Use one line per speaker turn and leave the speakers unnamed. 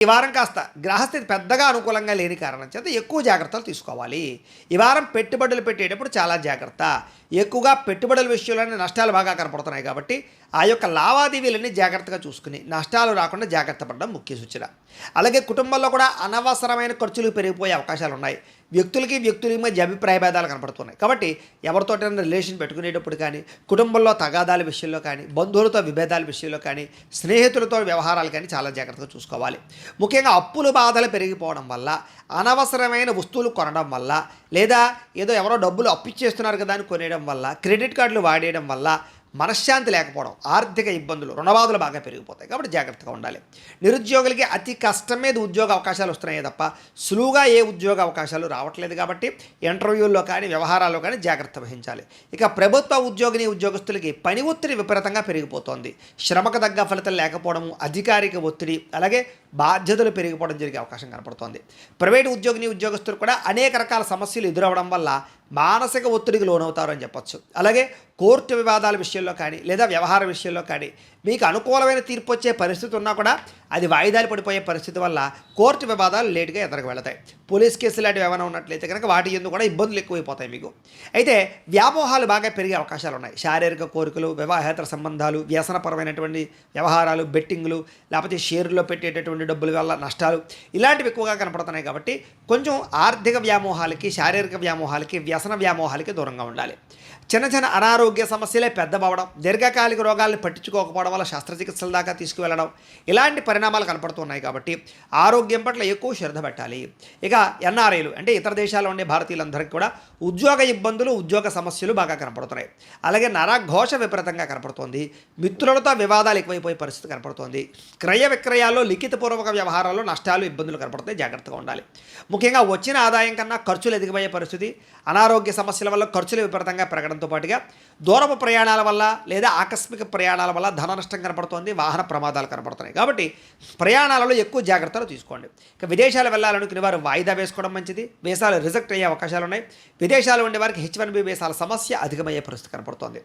ఈ వారం కాస్త గ్రహస్థితి పెద్దగా అనుకూలంగా లేని కారణం చేత ఎక్కువ జాగ్రత్తలు తీసుకోవాలి. ఈ వారం పెట్టుబడులు పెట్టేటప్పుడు చాలా జాగ్రత్త. ఎక్కువగా పెట్టుబడుల విషయంలోనే నష్టాలు బాగా కనపడుతున్నాయి కాబట్టి ఆ యొక్క లావాదేవీలన్నీ జాగ్రత్తగా చూసుకుని నష్టాలు రాకుండా జాగ్రత్త పడడం ముఖ్య సూచన. అలాగే కుటుంబంలో కూడా అనవసరమైన ఖర్చులు పెరిగిపోయే అవకాశాలు ఉన్నాయి. వ్యక్తులకి మధ్య అభిప్రాయ భేదాలు కనపడుతున్నాయి కాబట్టి ఎవరితోటైనా రిలేషన్ పెట్టుకునేటప్పుడు కానీ, కుటుంబంలో తగాదాల విషయంలో కానీ, బంధువులతో విభేదాల విషయంలో కానీ, స్నేహితులతో వ్యవహారాలు కానీ చాలా జాగ్రత్తగా చూసుకోవాలి. ముఖ్యంగా అప్పుల బాధలు పెరిగిపోవడం వల్ల, అనవసరమైన వస్తువులు కొనడం వల్ల, లేదా ఏదో ఎవరో డబ్బులు అప్పిచ్చేస్తున్నారు కదా అని కొనేయడం వల్ల, క్రెడిట్ కార్డులు వాడేయడం వల్ల మనశ్శాంతి లేకపోవడం, ఆర్థిక ఇబ్బందులు, రుణబాధలు బాగా పెరిగిపోతాయి కాబట్టి జాగ్రత్తగా ఉండాలి. నిరుద్యోగులకి అతి కష్టం మీద ఉద్యోగ అవకాశాలు వస్తున్నాయి తప్ప సులువుగా ఏ ఉద్యోగ అవకాశాలు రావట్లేదు కాబట్టి ఇంటర్వ్యూల్లో కానీ వ్యవహారాల్లో కానీ జాగ్రత్త వహించాలి. ఇక ప్రభుత్వ ఉద్యోగస్తులకి పని ఒత్తిడి విపరీతంగా పెరిగిపోతుంది. శ్రమకు తగ్గ ఫలితం లేకపోవడం, అధికారిక ఒత్తిడి, అలాగే బాధ్యతలు పెరిగిపోవడం జరిగే అవకాశం కనపడుతోంది. ప్రైవేటు ఉద్యోగస్తులు కూడా అనేక రకాల సమస్యలు ఎదురవడం వల్ల మానసిక ఒత్తిడికి లోనవుతారు అని చెప్పొచ్చు. అలాగే కోర్టు వివాదాల విషయంలో కానీ లేదా వ్యవహార విషయంలో కానీ మీకు అనుకూలమైన తీర్పు వచ్చే పరిస్థితి ఉన్నా కూడా అది వాయిదాలు పడిపోయే పరిస్థితి వల్ల కోర్టు వివాదాలు లేటుగా ఎదురుకు వెళతాయి. పోలీస్ కేసులు లాంటివి ఏమైనా ఉన్నట్లయితే కనుక వాటి ఎందుకు కూడా ఇబ్బందులు ఎక్కువైపోతాయి మీకు. అయితే వ్యామోహాలు బాగా పెరిగే అవకాశాలు ఉన్నాయి. శారీరక కోరికలు, వివాహేతర సంబంధాలు, వ్యసనపరమైనటువంటి వ్యవహారాలు, బెట్టింగ్లు, లేకపోతే షేర్లో పెట్టేటటువంటి డబ్బుల వల్ల నష్టాలు, ఇలాంటివి ఎక్కువగా కనపడుతున్నాయి కాబట్టి కొంచెం ఆర్థిక వ్యామోహాలకి, శారీరక వ్యామోహాలకి, వ్యసన వ్యామోహాలకి దూరంగా ఉండాలి. చిన్న అనారోగ్య సమస్యలే పెద్దవడం, దీర్ఘకాలిక రోగాలను పట్టించుకోకపోవడం వల్ల శస్త్రచికిత్సల దాకా తీసుకువెళ్ళడం, ఇలాంటి పరిణామాలు కనపడుతున్నాయి కాబట్టి ఆరోగ్యం పట్ల ఎక్కువ శ్రద్ధ పెట్టాలి. ఇక ఎన్ఆర్ఐలు అంటే ఇతర దేశాల్లో ఉండే భారతీయులందరికీ కూడా ఉద్యోగ ఇబ్బందులు, ఉద్యోగ సమస్యలు బాగా కనపడుతున్నాయి. అలాగే నరఘోష విపరీతంగా కనపడుతోంది. మిత్రులతో వివాదాలు ఎక్కువైపోయే పరిస్థితి కనపడుతోంది. క్రయ విక్రయాల్లో, లిఖితపూర్వక వ్యవహారాల్లో నష్టాలు, ఇబ్బందులు కనపడుతాయి. జాగ్రత్తగా ఉండాలి. ముఖ్యంగా వచ్చిన ఆదాయం కన్నా ఖర్చులు ఎదిగిపోయే పరిస్థితి, అనారోగ్య సమస్యల వల్ల ఖర్చులు విపరీతంగా పెరగడంతో పాటుగా దూరపు ప్రయాణాల వల్ల లేదా ఆకస్మిక ప్రయాణాల వల్ల ధన నష్టం కనపడుతోంది, వాహన ప్రమాదాలు కనపడుతున్నాయి. కాబట్టి ప్రయాణాలలో ఎక్కువ జాగ్రత్తలు తీసుకోండి. ఇక విదేశాలు వెళ్ళాలనుకునే వారు వాయిదా వేసుకోవడం మంచిది. వీసాలు రిజెక్ట్ అయ్యే అవకాశాలు ఉన్నాయి. విదేశాలు ఉండే వారికి H1B వీసాల సమస్య అధికమయ్యే పరిస్థితి కనపడుతోంది.